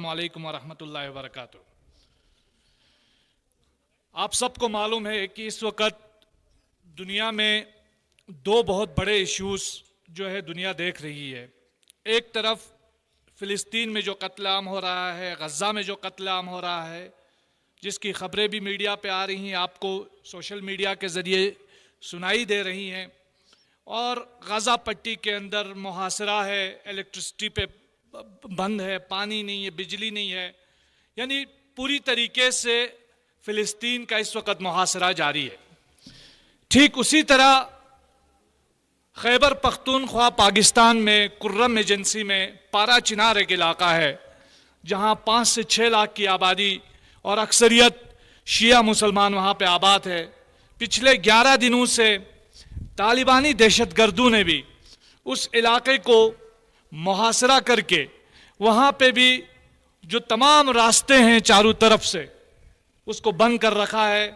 अस्सलामुअलैकुम वरहमतुल्लाहि वबरकातुहू। आप सबको मालूम है कि इस वक्त दुनिया में दो बहुत बड़े इश्यूज जो है दुनिया देख रही है। एक तरफ फ़िलिस्तीन में जो कत्लेआम हो रहा है, गज़ा में जो कत्लेआम हो रहा है, जिसकी ख़बरें भी मीडिया पे आ रही हैं, आपको सोशल मीडिया के ज़रिए सुनाई दे रही हैं। और गज़ा पट्टी के अंदर मुहासरा है, इलेक्ट्रिसिटी पे बंद है, पानी नहीं है, बिजली नहीं है, यानी पूरी तरीके से फ़िलिस्तीन का इस वक्त मुहासरा जारी है। ठीक उसी तरह खैबर पख्तूनख्वा पाकिस्तान में कुर्रम एजेंसी में पारा चिनार एक इलाका है जहां 5 से 6 लाख की आबादी और अक्सरियत शिया मुसलमान वहां पे आबाद है। पिछले 11 दिनों से तालिबानी दहशतगर्दों ने भी उस इलाके को मुहासरा करके वहाँ पे भी जो तमाम रास्ते हैं चारों तरफ से उसको बंद कर रखा है।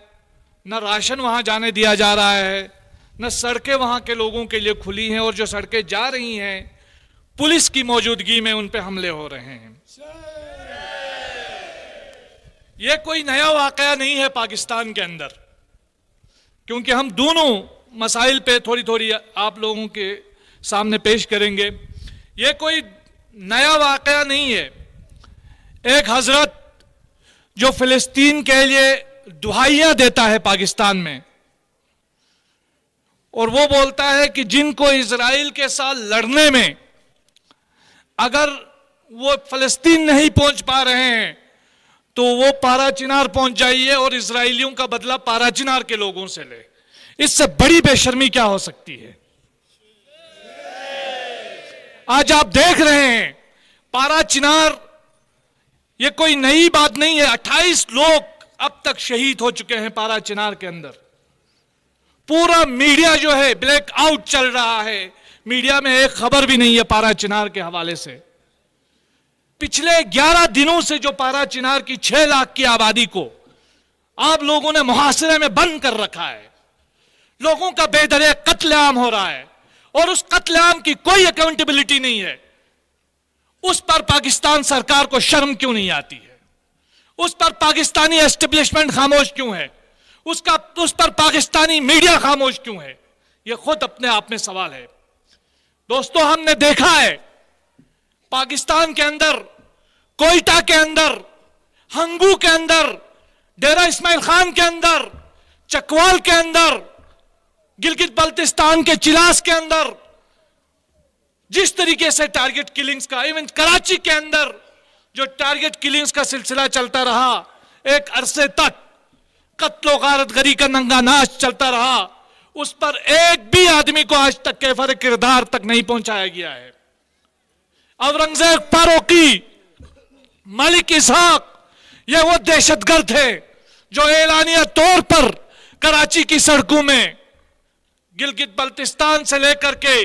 न राशन वहाँ जाने दिया जा रहा है, न सड़कें वहाँ के लोगों के लिए खुली हैं, और जो सड़कें जा रही हैं पुलिस की मौजूदगी में उन पे हमले हो रहे हैं। ये कोई नया वाकया नहीं है पाकिस्तान के अंदर, क्योंकि हम दोनों मसाइल पे थोड़ी थोड़ी आप लोगों के सामने पेश करेंगे। ये कोई नया वाकया नहीं है। एक हजरत जो फ़िलिस्तीन के लिए दुहाइयां देता है पाकिस्तान में, और वो बोलता है कि जिनको इजराइल के साथ लड़ने में अगर वो फ़लस्तीन नहीं पहुंच पा रहे हैं तो वो पारा चिनार पहुंच जाइए और इजराइलियों का बदला पारा चिनार के लोगों से ले। इससे बड़ी बेशर्मी क्या हो सकती है? आज आप देख रहे हैं पारा चिनार, ये कोई नई बात नहीं है। 28 लोग अब तक शहीद हो चुके हैं पारा चिनार के अंदर। पूरा मीडिया जो है ब्लैक आउट चल रहा है, मीडिया में एक खबर भी नहीं है पारा चिनार के हवाले से। पिछले 11 दिनों से जो पारा चिनार की 6 लाख की आबादी को आप लोगों ने मुहासरे में बंद कर रखा है, लोगों का बेदरे कत्लेआम हो रहा है और उस कत्लेआम की कोई अकाउंटेबिलिटी नहीं है। उस पर पाकिस्तान सरकार को शर्म क्यों नहीं आती है? उस पर पाकिस्तानी एस्टेब्लिशमेंट खामोश क्यों है? उस पर पाकिस्तानी मीडिया खामोश क्यों है? यह खुद अपने आप में सवाल है। दोस्तों, हमने देखा है पाकिस्तान के अंदर, कोयटा के अंदर, हंगू के अंदर, डेरा इस्माइल खान के अंदर, चकवाल के अंदर, गिलगित बल्तिस्तान के चिलास के अंदर जिस तरीके से टारगेट किलिंग्स का, इवन कराची के अंदर जो टारगेट किलिंग्स का सिलसिला चलता रहा, एक अरसे तक कत्लो गारतगरी का नंगा नाच चलता रहा, उस पर एक भी आदमी को आज तक कैफर किरदार तक नहीं पहुंचाया गया है। औरंगजेब फारूकी, मलिक इसहाक, ये वो दहशतगर्द है जो एलानिया तौर पर कराची की सड़कों में गिलगित बल्तिस्तान से लेकर के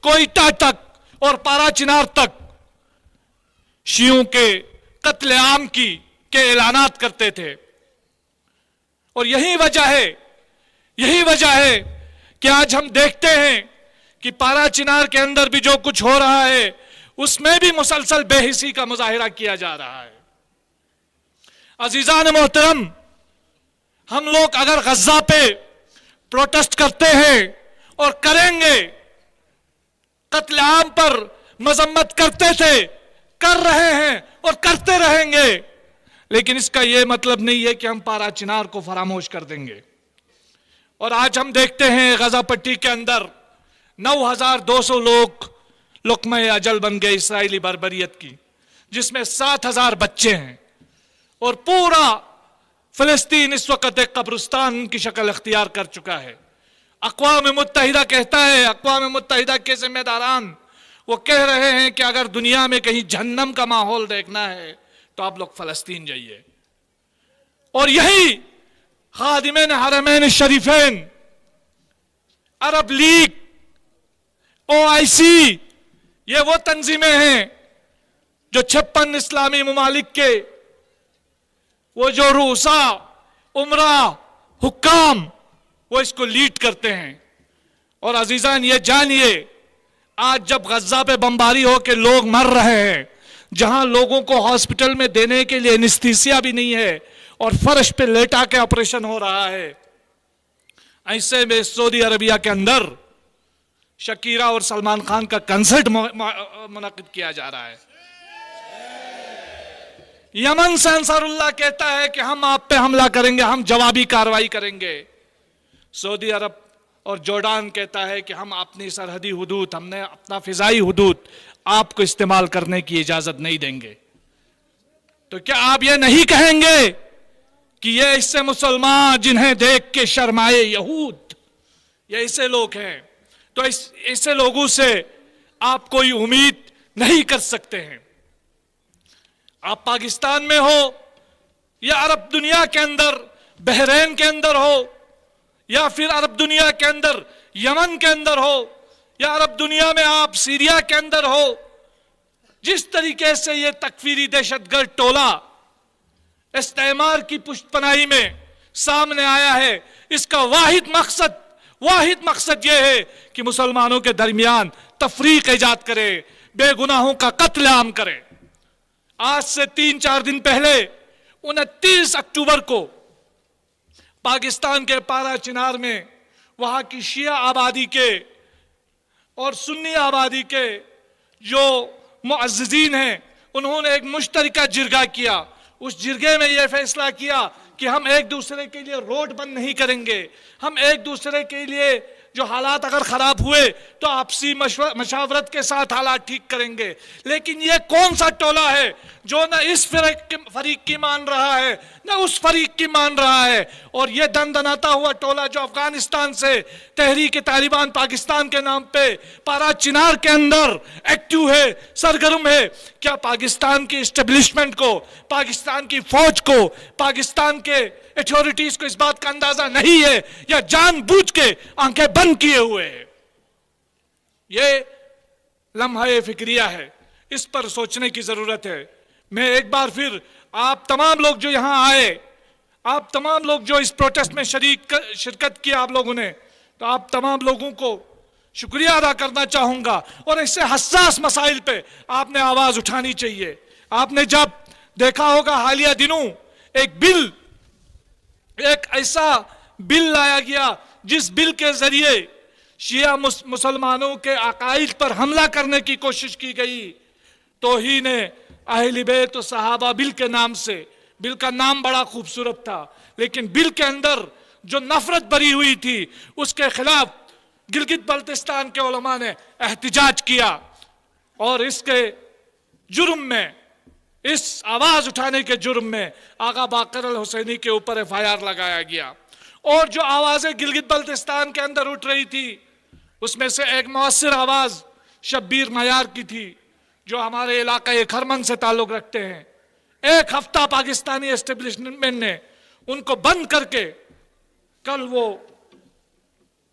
कोयटा तक और पारा चिनार तक शियों के कत्लेआम के ऐलानात करते थे। और यही वजह है कि आज हम देखते हैं कि पारा चिनार के अंदर भी जो कुछ हो रहा है उसमें भी मुसलसल बेहिसी का मुजाहिरा किया जा रहा है। अजीजान मोहतरम, हम लोग अगर गज़ा पे प्रोटेस्ट करते हैं और करेंगे, कत्लेआम पर मजम्मत करते थे, कर रहे हैं और करते रहेंगे, लेकिन इसका यह मतलब नहीं है कि हम पारा चिनार को फरामोश कर देंगे। और आज हम देखते हैं गज़ा पट्टी के अंदर 9,200 लोग लुक़्मा-ए अजल बन गए इसराइली बर्बरियत की, जिसमें 7,000 बच्चे हैं। और पूरा फ़िलिस्तीन इस वक्त एक कब्रिस्तान की शक्ल अख्तियार कर चुका है। अक़वाम मुत्तहिदा कहता है, अक़वाम मुत्तहिदा के जिम्मेदारान वो कह रहे हैं कि अगर दुनिया में कहीं जहन्नम का माहौल देखना है तो आप लोग फ़लस्तीन जाइए। और यही खादिमीन हरमैन शरीफैन, अरब लीग, OIC, ये वो तंजीमें हैं जो 56 इस्लामी ममालिक के वो जो रूसा, उमरा, हुक्काम, वो इसको लीड करते हैं। और अजीजान, ये जानिए, आज जब गज़ा पे बमबारी हो के लोग मर रहे हैं, جہاں لوگوں کو ہاسپٹل میں دینے کے لیے انستھیسیا بھی نہیں ہے اور فرش پہ لیٹا کے آپریشن ہو رہا ہے، ایسے میں سعودی عربیہ کے اندر شکیرہ اور سلمان خان کا کنسرٹ منعقد کیا جا رہا ہے۔ یمن سے انصار اللہ کہتا ہے کہ ہم آپ پہ حملہ کریں گے، ہم جوابی کارروائی کریں گے۔ سعودی عرب اور جورڈان کہتا ہے کہ ہم اپنی سرحدی حدود، ہم نے اپنا فضائی حدود آپ کو استعمال کرنے کی اجازت نہیں دیں گے۔ تو کیا آپ یہ نہیں کہیں گے کہ یہ ایسے مسلمان جنہیں دیکھ کے شرمائے یہود، یہ ایسے لوگ ہیں، تو ایسے لوگوں سے آپ کوئی امید نہیں کر سکتے ہیں؟ آپ پاکستان میں ہو یا عرب دنیا کے اندر، بحرین کے اندر ہو، یا پھر عرب دنیا کے اندر یمن کے اندر ہو، یا عرب دنیا میں آپ سیریا کے اندر ہو، جس طریقے سے یہ تکفیری دہشت گرد ٹولہ استعمار کی پشت پناہی میں سامنے آیا ہے، اس کا واحد مقصد یہ ہے کہ مسلمانوں کے درمیان تفریق ایجاد کرے، بے گناہوں کا قتل عام کرے۔ آج سے 3-4 دن پہلے 29 اکتوبر کو پاکستان کے پارا چنار میں وہاں کی شیعہ آبادی کے اور سنی آبادی کے جو معززین ہیں، انہوں نے ایک مشترکہ جرگہ کیا۔ اس جرگے میں یہ فیصلہ کیا کہ ہم ایک دوسرے کے لیے روڈ بند نہیں کریں گے، ہم ایک دوسرے کے لیے جو حالات اگر خراب ہوئے تو آپسی مشاورت کے ساتھ حالات ٹھیک کریں گے۔ لیکن یہ کون سا ٹولہ ہے جو نہ اس فریق کی مان رہا ہے نہ اس فریق کی مان رہا ہے، اور یہ دندناتا ہوا ٹولہ جو افغانستان سے تحریک طالبان پاکستان کے نام پہ پارا چنار کے اندر ایکٹیو ہے، سرگرم ہے، کیا پاکستان کی اسٹیبلشمنٹ کو، پاکستان کی فوج کو، پاکستان کے اتھارٹیز کو اس بات کا اندازہ نہیں ہے، یا جان بوجھ کے آنکھیں بند کیے ہوئے ہیں؟ یہ لمحہ فکریہ ہے، اس پر سوچنے کی ضرورت ہے۔ میں ایک بار پھر آپ تمام لوگ جو یہاں آئے، آپ تمام لوگ جو اس پروٹیسٹ میں شرکت کی آپ لوگوں نے، تو آپ تمام لوگوں کو شکریہ ادا کرنا چاہوں گا، اور ایسے حساس مسائل پہ آپ نے آواز اٹھانی چاہیے۔ آپ نے جب دیکھا ہوگا حالیہ دنوں ایک ایسا بل لایا گیا جس بل کے ذریعے شیعہ مسلمانوں کے عقائد پر حملہ کرنے کی کوشش کی گئی، توہین اہل بیت و صحابہ بل کے نام سے۔ بل کا نام بڑا خوبصورت تھا، لیکن بل کے اندر جو نفرت بری ہوئی تھی اس کے خلاف گلگت بلتستان کے علماء نے احتجاج کیا، اور اس کے جرم میں، اس آواز اٹھانے کے جرم میں آغا باقر الحسینی کے اوپر FIR لگایا گیا۔ اور جو آوازیں گلگت بلتستان کے اندر اٹھ رہی تھی اس میں سے ایک مؤثر آواز شبیر معیار کی تھی، جو ہمارے علاقے کھرمن سے تعلق رکھتے ہیں۔ ایک ہفتہ پاکستانی اسٹیبلشمنٹ نے ان کو بند کر کے کل وہ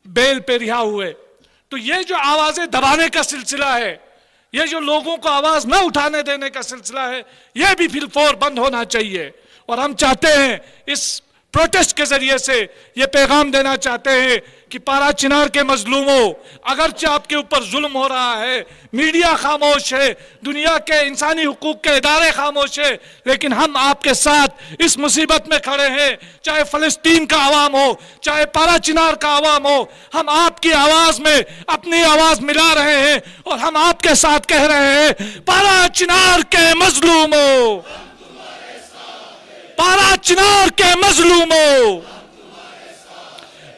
بیل پہ رہا ہوئے۔ تو یہ جو آوازیں دبانے کا سلسلہ ہے، یہ جو لوگوں کو آواز نہ اٹھانے دینے کا سلسلہ ہے، یہ بھی فی الفور بند ہونا چاہیے۔ اور ہم چاہتے ہیں اس پروٹیسٹ کے ذریعے سے یہ پیغام دینا چاہتے ہیں کہ پارا چنار کے مظلوموں، اگرچہ آپ کے اوپر ظلم ہو رہا ہے، میڈیا خاموش ہے، دنیا کے انسانی حقوق کے ادارے خاموش ہے، لیکن ہم آپ کے ساتھ اس مصیبت میں کھڑے ہیں، چاہے فلسطین کا عوام ہو، چاہے پارا چنار کا عوام ہو۔ ہم آپ کی آواز میں اپنی آواز ملا رہے ہیں، اور ہم آپ کے ساتھ کہہ رہے ہیں، پارا چنار کے مظلوموں، پارا چنار کے مظلوموں،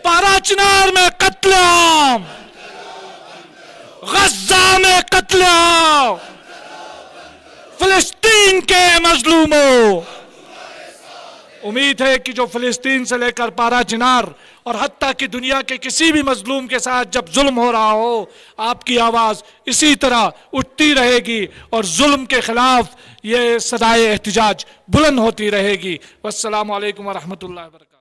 پارا چنار میں قتل عام، غزہ میں قتل عام، فلسطین کے مظلوموں۔ امید ہے کہ جو فلسطین سے لے کر پارا چنار اور حتیٰ کہ دنیا کے کسی بھی مظلوم کے ساتھ جب ظلم ہو رہا ہو، آپ کی آواز اسی طرح اٹھتی رہے گی، اور ظلم کے خلاف یہ صدائے احتجاج بلند ہوتی رہے گی۔ والسلام علیکم ورحمۃ اللہ وبرکاتہ۔